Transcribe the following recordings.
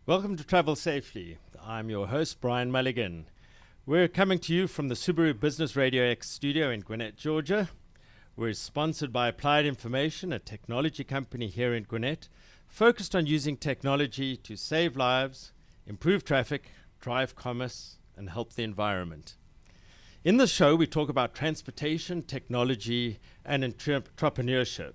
Welcome to Travel Safely. I'm your host, Bryan Mulligan. We're coming to you from the Subaru Business RadioX studio in Gwinnett, Georgia. We're sponsored by Applied Information, a technology company here in Gwinnett, focused on using technology to save lives, improve traffic, drive commerce, and help the environment. In this show, we talk about transportation, technology, and entrepreneurship.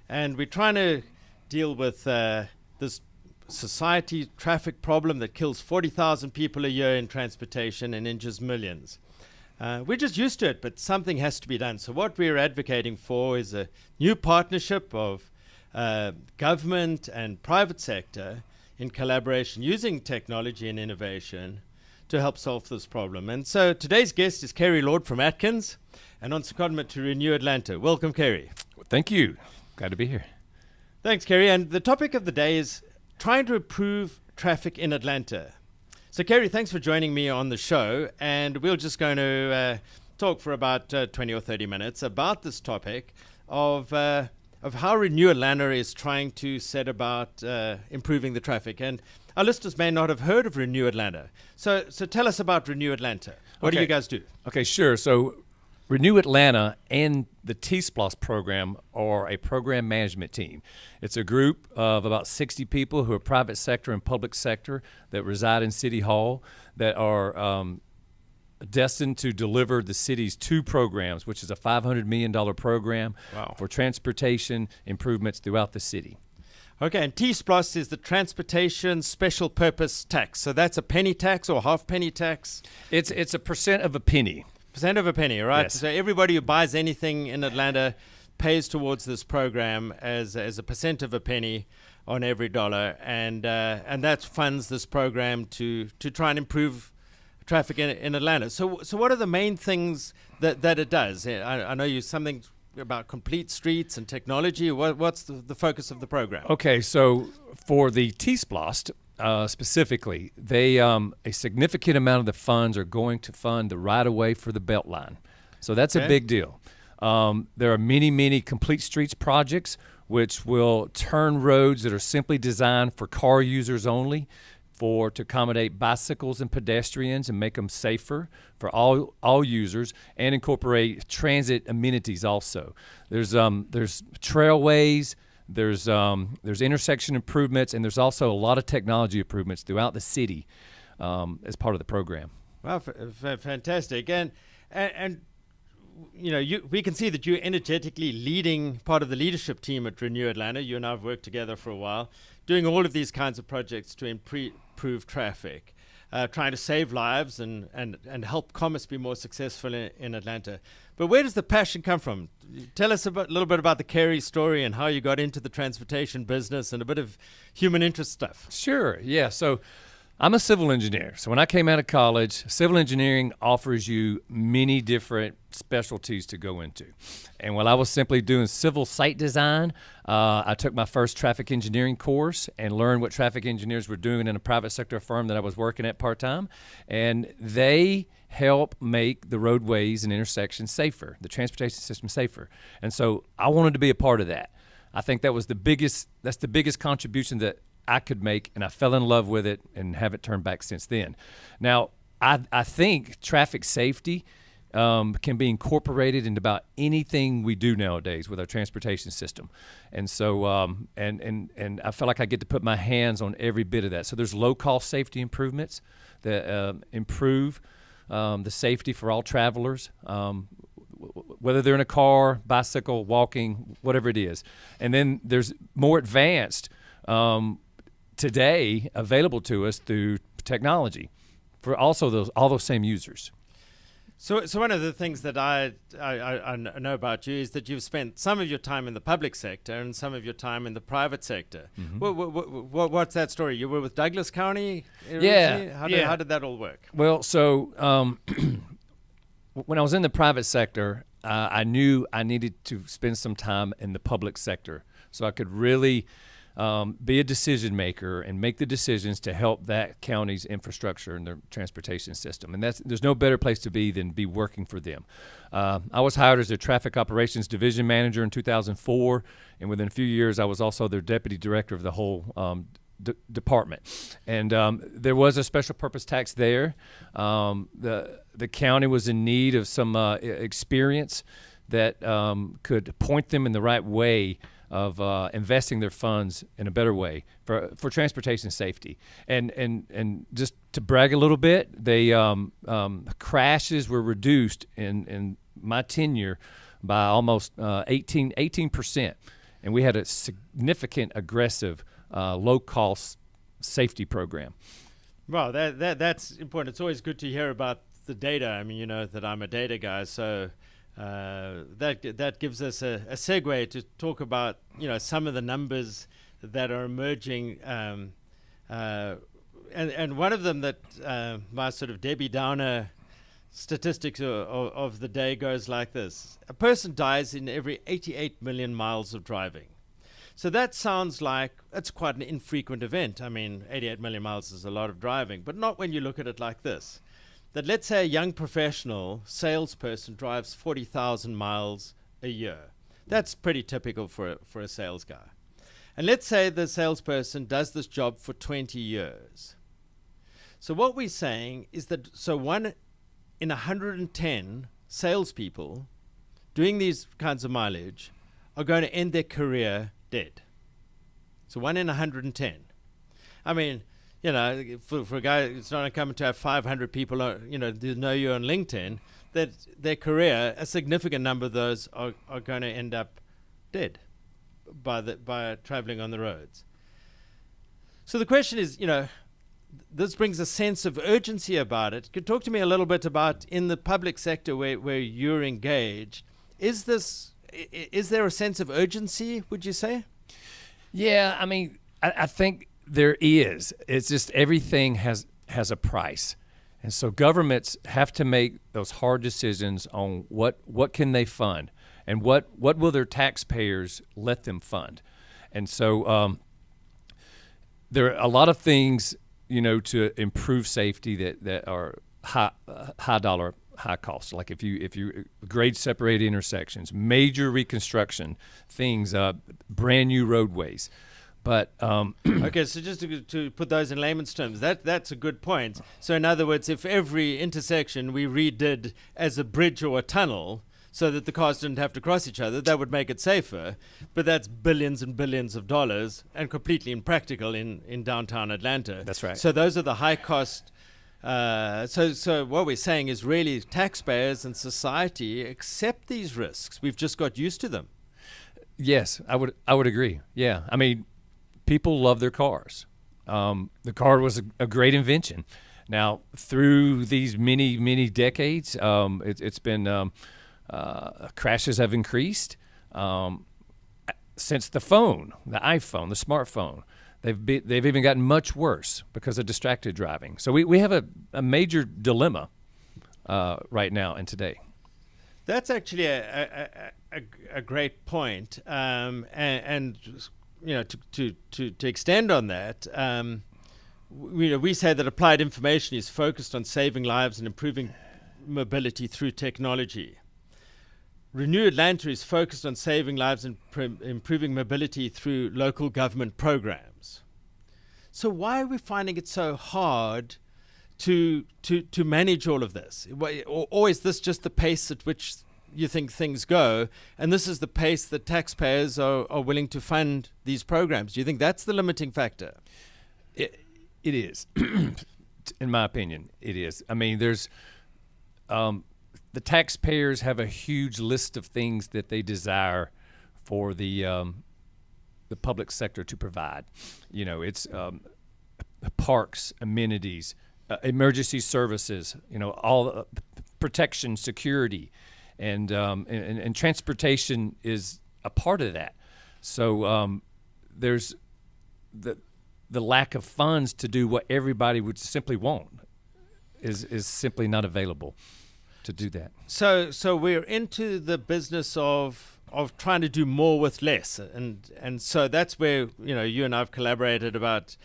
And we're trying to deal with this society traffic problem that kills 40,000 people a year in transportation and injures millions. We're just used to it, but something has to be done. So what we're advocating for is a new partnership of government and private sector in collaboration using technology and innovation to help solve this problem. And so today's guest is Keary Lord from Atkins and on secondment to Renew Atlanta. Welcome, Keary. Thank you. Glad to be here. Thanks, Keary. And the topic of the day is trying to improve traffic in Atlanta. So, Keary, thanks for joining me on the show. And we're just going to talk for about 20 or 30 minutes about this topic of how Renew Atlanta is trying to set about improving the traffic. And our listeners may not have heard of Renew Atlanta. So tell us about Renew Atlanta. What do you guys do? Okay, sure. So Renew Atlanta and the T-SPLOS program are a program management team. It's a group of about 60 people who are private sector and public sector that reside in City Hall that are destined to deliver the city's two programs, which is a $500 million program for transportation improvements throughout the city. Okay, and T-SPLOS is the Transportation Special Purpose Tax. So that's a penny tax or half penny tax? It's a percent of a penny. Percent of a penny, right? Yes. So everybody who buys anything in Atlanta pays towards this program as a percent of a penny on every dollar, and that funds this program to try and improve traffic in Atlanta. So what are the main things that it does? I know you something about complete streets and technology. What's the focus of the program? Okay, so for the T-SPLOS specifically, they a significant amount of the funds are going to fund the right-of-way for the Beltline. So that's a big deal. There are many complete streets projects which will turn roads that are simply designed for car users only to accommodate bicycles and pedestrians and make them safer for all users, and incorporate transit amenities also. There's trailways, there's intersection improvements, and there's also a lot of technology improvements throughout the city as part of the program. Wow, fantastic. And you know, we can see that you're energetically leading part of the leadership team at Renew Atlanta. You and I have worked together for a while, doing all of these kinds of projects to improve traffic, trying to save lives and help commerce be more successful in Atlanta. But where does the passion come from? Tell us a little bit about the Keary story and how you got into the transportation business and a bit of human interest stuff. Sure, yeah. So I'm a civil engineer. So when I came out of college, civil engineering offers you many different specialties to go into. And while I was simply doing civil site design, I took my first traffic engineering course and learned what traffic engineers were doing in a private sector firm that I was working at part-time. And they help make the roadways and intersections safer, the transportation system safer. And so I wanted to be a part of that. I think that's the biggest contribution that I could make, and I fell in love with it and haven't turned back since then. Now, I think traffic safety can be incorporated into about anything we do nowadays with our transportation system. And so, and I feel like I get to put my hands on every bit of that. So there's low-cost safety improvements that improve the safety for all travelers, whether they're in a car, bicycle, walking, whatever it is. And then there's more advanced today available to us through technology for also all those same users. So one of the things that I know about you is that you've spent some of your time in the public sector and some of your time in the private sector. Mm-hmm. What's that story? You were with Douglas County originally? How did that all work? Well, so when I was in the private sector, I knew I needed to spend some time in the public sector so I could really be a decision maker and make the decisions to help that county's infrastructure and their transportation system. And there's no better place to be than be working for them. I was hired as their traffic operations division manager in 2004, and within a few years I was also their deputy director of the whole department, and there was a special purpose tax there. The county was in need of some experience that could point them in the right way of investing their funds in a better way for transportation safety. And just to brag a little bit, they crashes were reduced in my tenure by almost 18%. And we had a significant, aggressive, low-cost safety program. Well, that's important. It's always good to hear about the data. I mean, you know that I'm a data guy, so that gives us a segue to talk about, you know, some of the numbers that are emerging, and one of them that my sort of Debbie Downer statistics of the day goes like this: a person dies in every 88 million miles of driving. So that sounds like it's quite an infrequent event. I mean, 88 million miles is a lot of driving, but not when you look at it like this. That let's say a young professional salesperson drives 40,000 miles a year. That's pretty typical for a sales guy. And let's say the salesperson does this job for 20 years. So what we're saying is that one in 110 salespeople doing these kinds of mileage are going to end their career dead. So 1 in 110. I mean, you know, for a guy, it's not uncommon to have 500 people, you know, who know you on LinkedIn, that their career, a significant number of those are going to end up dead by traveling on the roads. So the question is, you know, this brings a sense of urgency about it. Could you talk to me a little bit about in the public sector where you're engaged? Is there a sense of urgency, would you say? Yeah, I mean, I think there is. It's just everything has a price. And so governments have to make those hard decisions on what can they fund and what will their taxpayers let them fund. And so there are a lot of things, you know, to improve safety that are high dollar, high cost. Like if you grade separated intersections, major reconstruction things, brand new roadways. But okay, so just to put those in layman's terms, that's a good point. So in other words, if every intersection we redid as a bridge or a tunnel so that the cars didn't have to cross each other, that would make it safer. But that's billions and billions of dollars and completely impractical in downtown Atlanta. That's right. So those are the high cost. So what we're saying is really taxpayers and society accept these risks. We've just got used to them. Yes, I would agree. Yeah, I mean, people love their cars. The car was a great invention. Now, through these many decades, it's been crashes have increased. Since the phone, the iPhone, the smartphone, they've even gotten much worse because of distracted driving. So we have a major dilemma right now and today. That's actually a great point, and you know, to extend on that, we say that applied information is focused on saving lives and improving mobility through technology. Renew Atlanta is focused on saving lives and improving mobility through local government programs. So why are we finding it so hard to manage all of this? Or is this just the pace at which you think things go, and this is the pace that taxpayers are willing to fund these programs? Do you think that's the limiting factor? It is. In my opinion, it is. I mean, there's the taxpayers have a huge list of things that they desire for the public sector to provide. You know, it's parks, amenities, emergency services. You know, all protection, security. And transportation is a part of that. So there's the lack of funds to do what everybody would simply want is simply not available to do that. So we're into the business of trying to do more with less, and so that's where, you know, you and I've collaborated about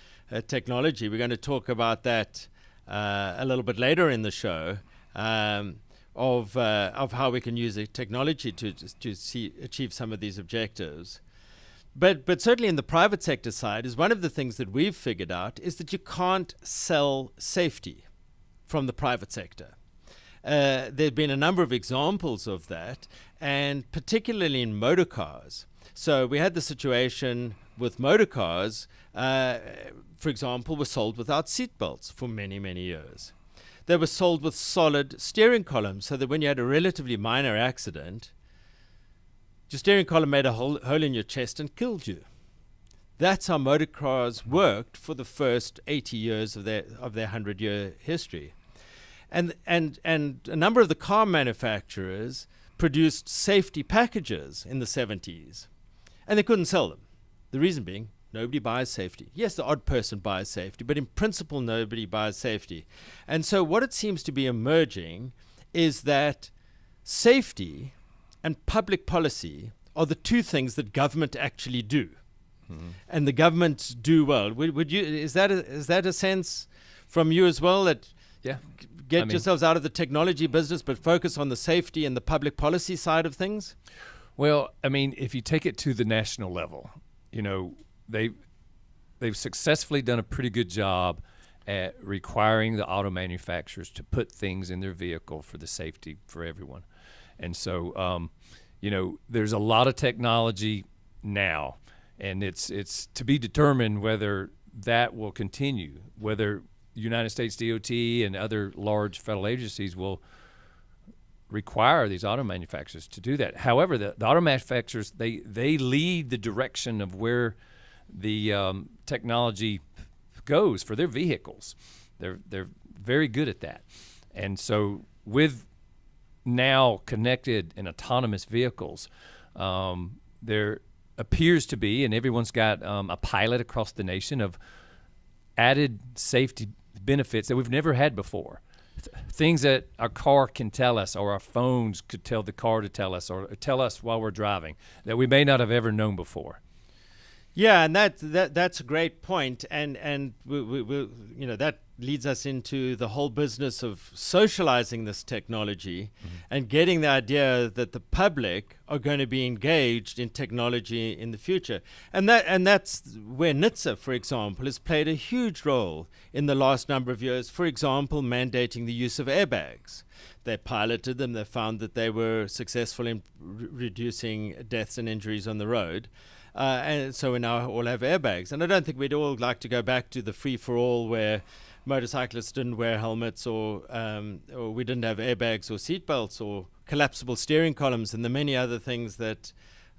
technology. We're going to talk about that a little bit later in the show. Of how we can use technology to achieve some of these objectives. But certainly in the private sector side is one of the things that we've figured out is that you can't sell safety from the private sector. There have been a number of examples of that, and particularly in motor cars. So we had the situation with motor cars, for example, were sold without seatbelts for many, many years. They were sold with solid steering columns, so that when you had a relatively minor accident, your steering column made a hole in your chest and killed you. That's how motor cars worked for the first 80 years of their 100-year history. And a number of the car manufacturers produced safety packages in the 70s, and they couldn't sell them. The reason being, nobody buys safety. Yes, the odd person buys safety, but in principle, nobody buys safety. And so what it seems to be emerging is that safety and public policy are the two things that government actually do. Mm-hmm. And the governments do well. Would you, is that a sense from you as well, that get yourselves out of the technology business but focus on the safety and the public policy side of things? Well, I mean, if you take it to the national level, you know, they've successfully done a pretty good job at requiring the auto manufacturers to put things in their vehicle for the safety for everyone. And so, you know, there's a lot of technology now, and it's to be determined whether that will continue, whether United States DOT and other large federal agencies will require these auto manufacturers to do that. However, the auto manufacturers, they lead the direction of where the technology goes for their vehicles. They're very good at that. And so with now connected and autonomous vehicles, there appears to be, and everyone's got a pilot across the nation of added safety benefits that we've never had before. Things that our car can tell us, or our phones could tell the car to tell us, or tell us while we're driving, that we may not have ever known before. Yeah, and that's a great point, and we you know, that leads us into the whole business of socializing this technology, mm-hmm. and getting the idea that the public are going to be engaged in technology in the future, and that's where NHTSA, for example, has played a huge role in the last number of years. For example, mandating the use of airbags. They piloted them. They found that they were successful in reducing deaths and injuries on the road. And so we now all have airbags. And I don't think we'd all like to go back to the free-for-all where motorcyclists didn't wear helmets, or we didn't have airbags or seatbelts or collapsible steering columns and the many other things that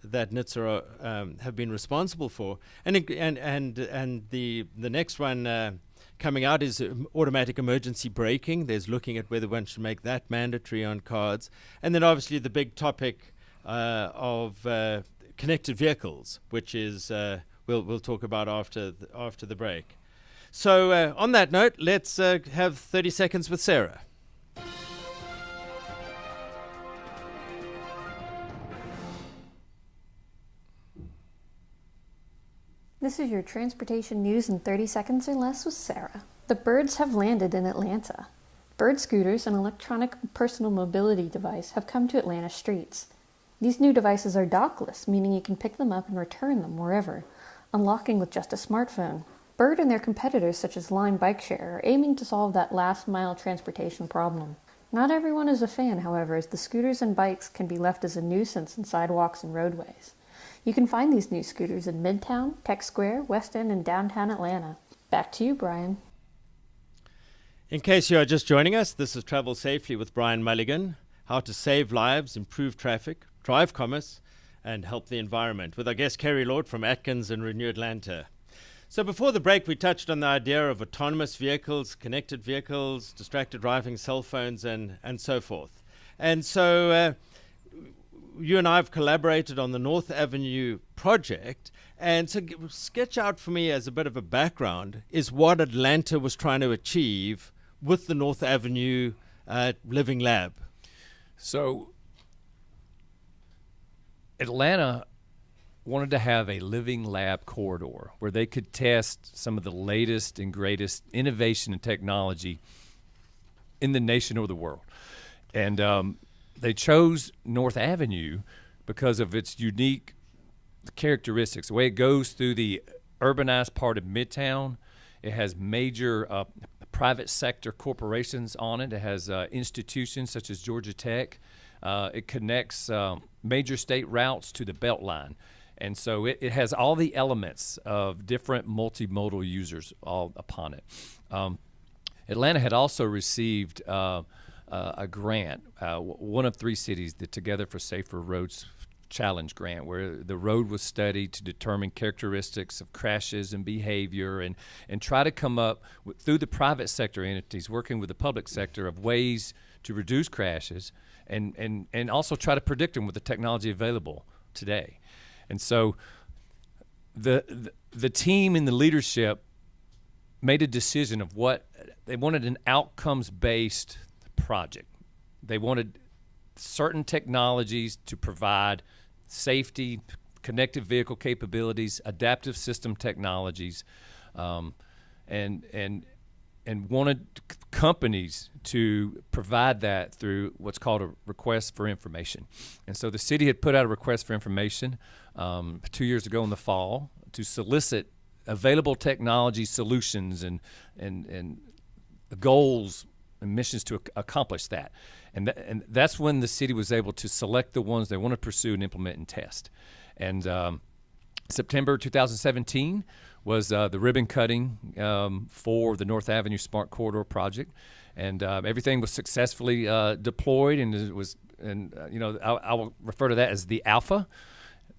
NHTSA have been responsible for. And the next one coming out is automatic emergency braking. There's looking at whether one should make that mandatory on cars. And then obviously the big topic of connected vehicles, which is we'll talk about after the break. So on that note, let's have 30 seconds with Sarah. This is your transportation news in 30 seconds or less with Sarah. The birds have landed in Atlanta. Bird scooters, an electronic personal mobility device, have come to Atlanta streets. These new devices are dockless, meaning you can pick them up and return them wherever, unlocking with just a smartphone. Bird and their competitors, such as Lime Bike Share, are aiming to solve that last-mile transportation problem. Not everyone is a fan, however, as the scooters and bikes can be left as a nuisance in sidewalks and roadways. You can find these new scooters in Midtown, Tech Square, West End, and downtown Atlanta. Back to you, Brian. In case you are just joining us, this is Travel Safely with Bryan Mulligan. How to save lives, improve traffic, drive commerce, and help the environment, with our guest Keary Lord from Atkins and Renew Atlanta. So before the break, we touched on the idea of autonomous vehicles, connected vehicles, distracted driving, cell phones, and so forth. And so you and I have collaborated on the North Avenue project. And so sketch out for me, as a bit of a background, is what Atlanta was trying to achieve with the North Avenue Living Lab. So Atlanta wanted to have a living lab corridor where they could test some of the latest and greatest innovation and technology in the nation or the world. And they chose North Avenue because of its unique characteristics. The way it goes through the urbanized part of Midtown, it has major private sector corporations on it. It has institutions such as Georgia Tech. It connects major state routes to the Beltline. And so it has all the elements of different multimodal users all upon it. Atlanta had also received a grant, one of 3 cities, the Together for Safer Roads Challenge grant, where the road was studied to determine characteristics of crashes and behavior, and try to come up through the private sector entities working with the public sector of ways to reduce crashes and also try to predict them with the technology available today. And so the team and the leadership made a decision of what they wanted: an outcomes-based project. They wanted certain technologies to provide safety, connected vehicle capabilities, adaptive system technologies, and wanted companies to provide that through what's called a request for information. And so the city had put out a request for information 2 years ago in the fall to solicit available technology solutions and goals and missions to accomplish that. And that's when the city was able to select the ones they want to pursue and implement and test. And September 2017 was the ribbon cutting for the North Avenue Smart Corridor project, and everything was successfully deployed, and it was, I will refer to that as the alpha,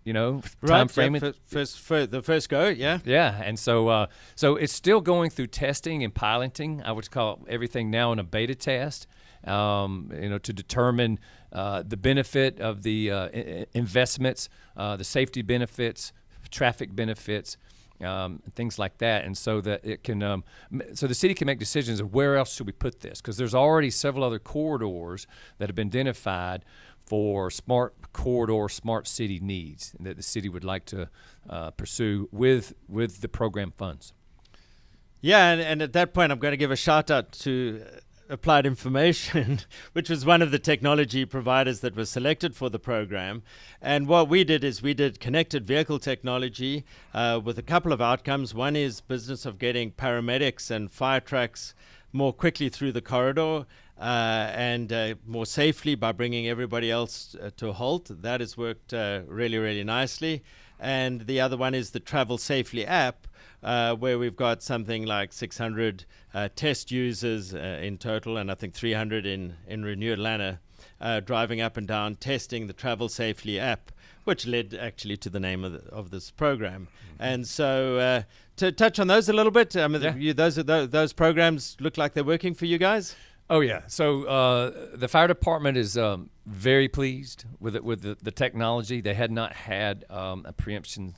time frame. The first go, yeah. Yeah, and so it's still going through testing and piloting. I would call everything now in a beta test, to determine the benefit of the investments, the safety benefits, traffic benefits, things like that, and so that it can, so the city can make decisions of where else should we put this, because there's already several other corridors that have been identified for smart corridor, smart city needs that the city would like to pursue with the program funds. Yeah, and at that point, I'm going to give a shout out to Applied Information, which was one of the technology providers that was selected for the program. And what we did is we did connected vehicle technology with a couple of outcomes. One is business of getting paramedics and fire trucks more quickly through the corridor and more safely by bringing everybody else to a halt. That has worked really, really nicely. And the other one is the TravelSafely app, where we've got something like 600 test users in total, and I think 300 in Renew Atlanta, driving up and down testing the TravelSafely app, which led actually to the name of this program. Mm-hmm. And so to touch on those a little bit, those programs look like they're working for you guys? Oh, yeah. So the fire department is very pleased with the technology. They had not had a preemption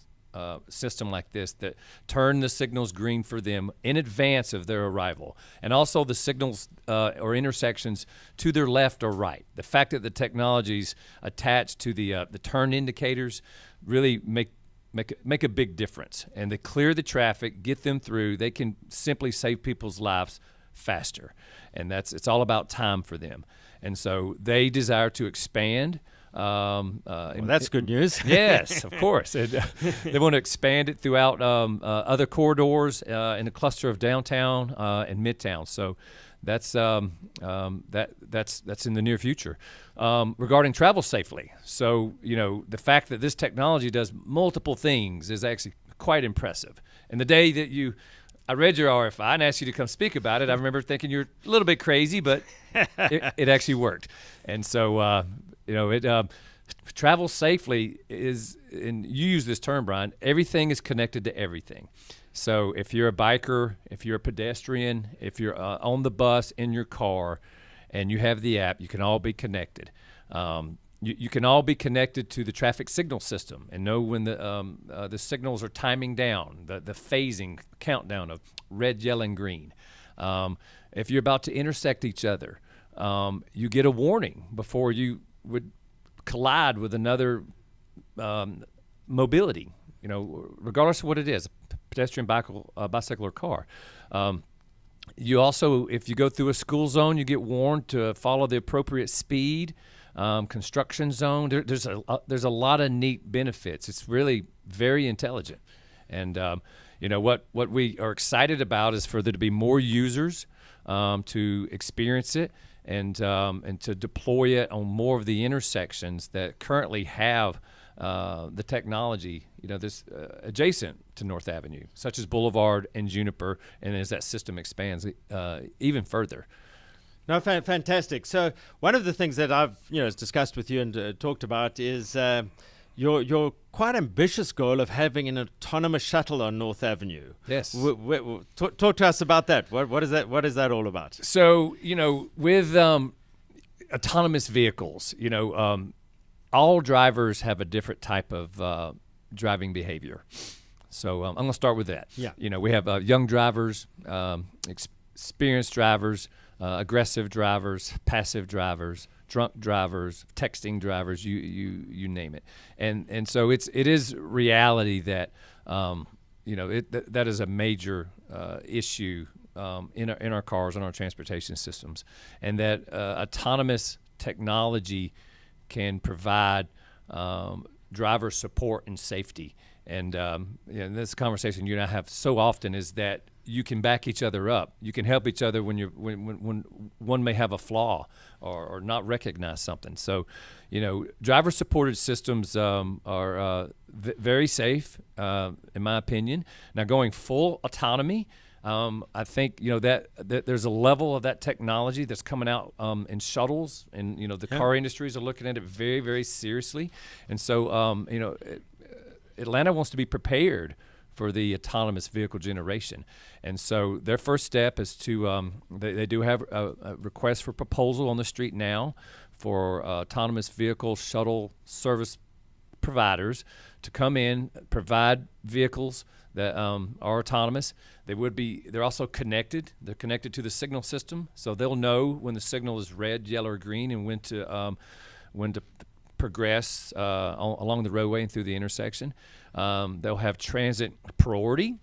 system like this that turned the signals green for them in advance of their arrival, and also the signals or intersections to their left or right. The fact that the technologies attached to the turn indicators really make a big difference, and they clear the traffic, get them through. They can simply save people's lives faster, and it's all about time for them. And so they desire to expand. Well, that's good news. Yes, of course. And, they want to expand it throughout other corridors in a cluster of downtown and midtown. So that's in the near future. Regarding TravelSafely, so the fact that this technology does multiple things is actually quite impressive. And the day that I read your RFI and asked you to come speak about it, I remember thinking you're a little bit crazy, but it actually worked. And so, TravelSafely is, and you use this term, Bryan, everything is connected to everything. So if you're a biker, if you're a pedestrian, if you're on the bus, in your car, and you have the app, you can all be connected. You can all be connected to the traffic signal system and know when the signals are timing down, the phasing countdown of red, yellow, and green. If you're about to intersect each other, you get a warning before you would collide with another mobility, regardless of what it is, pedestrian, bicycle, or car. You also, if you go through a school zone, you get warned to follow the appropriate speed construction zone. There's a lot of neat benefits. It's really very intelligent. And, what we are excited about is for there to be more users to experience it and to deploy it on more of the intersections that currently have the technology, this adjacent to North Avenue, such as Boulevard and Juniper, and as that system expands even further. No, fantastic. So one of the things that I've discussed with you and talked about is your quite ambitious goal of having an autonomous shuttle on North Avenue. Yes. Talk to us about that. What is that? What is that all about? So with autonomous vehicles, all drivers have a different type of driving behavior. So I'm going to start with that. Yeah. We have young drivers, experienced drivers, aggressive drivers, passive drivers, drunk drivers, texting drivers, you name it. And so it is reality that that is a major issue in our cars, in our transportation systems, and that autonomous technology can provide driver support and safety. And this conversation you and I have so often is that you can back each other up. You can help each other when one may have a flaw or not recognize something. So, driver supported systems are very safe, in my opinion. Now, going full autonomy, I think that there's a level of that technology that's coming out in shuttles, and the car industries are looking at it very, very seriously. And so, Atlanta wants to be prepared for the autonomous vehicle generation. And so their first step is to, they do have a request for proposal on the street now for autonomous vehicle shuttle service providers to come in, provide vehicles that are autonomous. They're also connected. They're connected to the signal system, so they'll know when the signal is red, yellow, or green, and when to progress along the roadway and through the intersection. They'll have transit priority,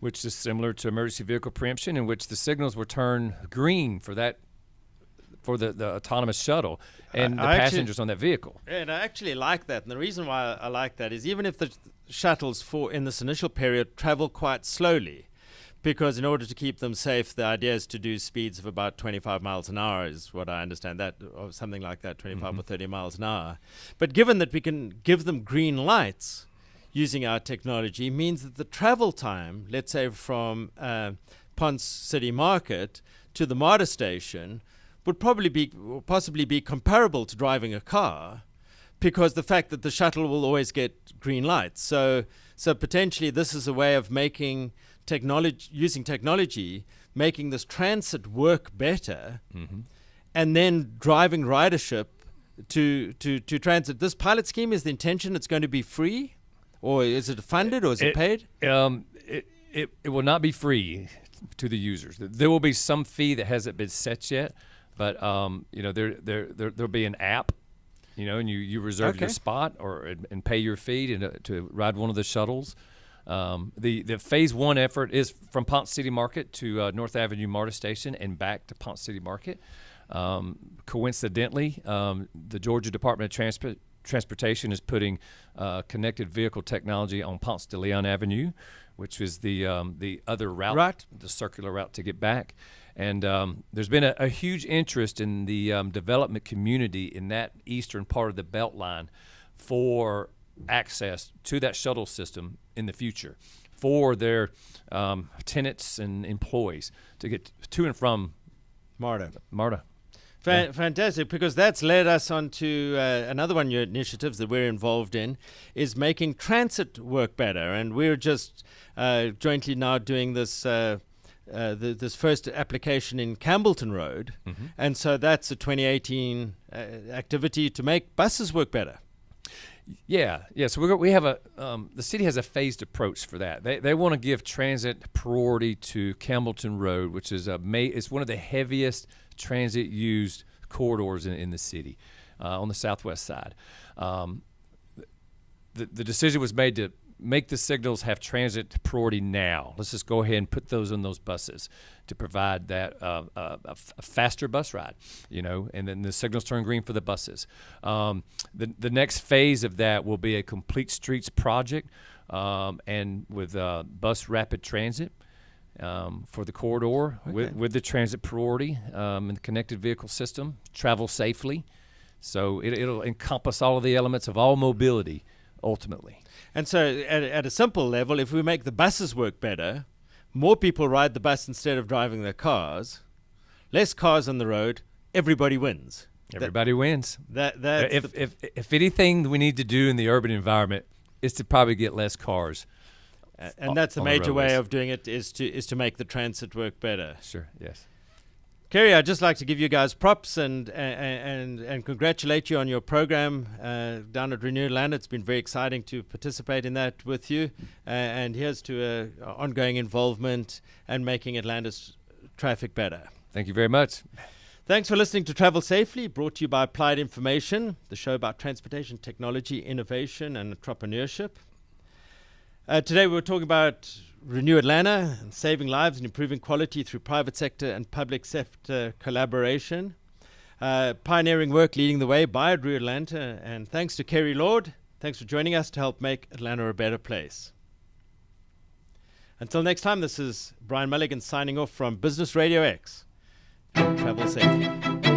which is similar to emergency vehicle preemption, in which the signals will turn green for the autonomous shuttle and the passengers on that vehicle. And I actually like that. And the reason why I like that is even if the shuttles in this initial period travel quite slowly, because in order to keep them safe, the idea is to do speeds of about 25 miles an hour is what I understand, that, or something like that, 25 or 30 miles an hour. But given that we can give them green lights using our technology, means that the travel time, let's say from Ponce City Market to the MARTA station, would possibly be comparable to driving a car, because the fact that the shuttle will always get green lights. So potentially this is a way of making using technology, making this transit work better, and then driving ridership to transit. This pilot scheme, is the intention it's going to be free, or is it funded, or is it paid? It will not be free to the users. There will be some fee that hasn't been set yet, but there'll be an app, and you reserve your spot and pay your fee to ride one of the shuttles. The phase one effort is from Ponce City Market to North Avenue MARTA station and back to Ponce City Market. Coincidentally, the Georgia Department of Transportation is putting connected vehicle technology on Ponce de Leon Avenue, which is the other route, the circular route to get back. And there's been a huge interest in the development community in that eastern part of the Beltline for access to that shuttle system in the future for their tenants and employees to get to and from MARTA. Fantastic, because that's led us on to another one of your initiatives that we're involved in, is making transit work better. And we're just jointly now doing this this first application in Campbellton Road. And so that's a 2018 activity to make buses work better. Yeah. So we have the city has a phased approach for that. They want to give transit priority to Campbellton Road, which is it's one of the heaviest transit used corridors in the city, on the southwest side. The decision was made to make the signals have transit priority now. Let's just go ahead and put those on those buses to provide that a faster bus ride, and then the signals turn green for the buses. The next phase of that will be a complete streets project, and with bus rapid transit for the corridor, with the transit priority and the connected vehicle system, TravelSafely. So it'll encompass all of the elements of all mobility ultimately. And so at a simple level, if we make the buses work better, more people ride the bus instead of driving their cars, less cars on the road, everybody wins. Everybody wins. If if anything we need to do in the urban environment is to probably get less cars. And that's the major way of doing it is to make the transit work better. Sure, yes. Keary, I'd just like to give you guys props and congratulate you on your program down at Renew Atlanta. It's been very exciting to participate in that with you. And here's to ongoing involvement and making Atlanta's traffic better. Thank you very much. Thanks for listening to Travel Safely, brought to you by Applied Information, the show about transportation technology, innovation, and entrepreneurship. Today we were talking about Renew Atlanta and saving lives and improving quality through private sector and public sector collaboration. Pioneering work leading the way by Renew Atlanta. And thanks to Keary Lord. Thanks for joining us to help make Atlanta a better place. Until next time, this is Bryan Mulligan signing off from Business Radio X. Travel safely.